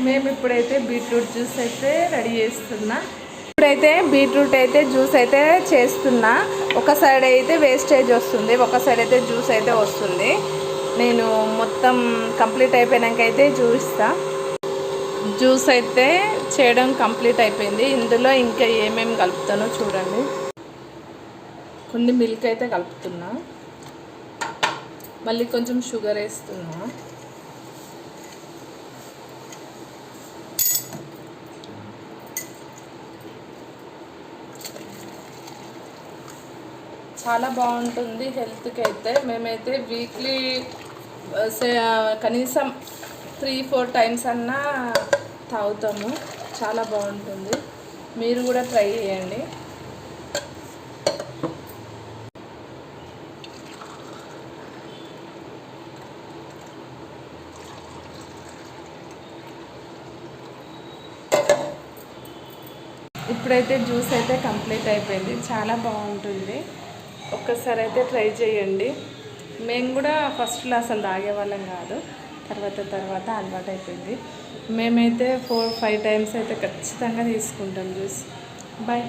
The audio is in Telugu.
మేము ఇప్పుడైతే బీట్రూట్ జ్యూస్ అయితే రెడీ చేస్తున్నా. ఇప్పుడైతే బీట్రూట్ అయితే జ్యూస్ అయితే చేస్తున్నా. ఒక సైడ్ అయితే వేస్టేజ్ వస్తుంది, ఒక సైడ్ అయితే జ్యూస్ అయితే వస్తుంది. నేను మొత్తం కంప్లీట్ అయిపోయాక అయితే చూపిస్తా. జ్యూస్ అయితే చేయడం కంప్లీట్ అయిపోయింది. ఇందులో ఇంకా ఏమేమి కలుపుతానో చూడండి. కొన్ని మిల్క్ అయితే కలుపుతున్నా, మళ్ళీ కొంచెం షుగర్ వేస్తున్నా. చాలా బాగుంటుంది హెల్త్కి అయితే. మేమైతే వీక్లీ కనీసం 3-4 టైమ్స్ అన్నా తాగుతాము. చాలా బాగుంటుంది, మీరు కూడా ట్రై చేయండి. ఇప్పుడైతే జ్యూస్ అయితే కంప్లీట్ అయిపోయింది. చాలా బాగుంటుంది, ఒక్కసారి అయితే ట్రై చేయండి. మేము కూడా ఫస్ట్లో అసలు తాగేవాళ్ళం కాదు, తర్వాత అలవాటు అయిపోయింది. మేమైతే 4-5 టైమ్స్ అయితే ఖచ్చితంగా తీసుకుంటాం జ్యూస్. బాయ్.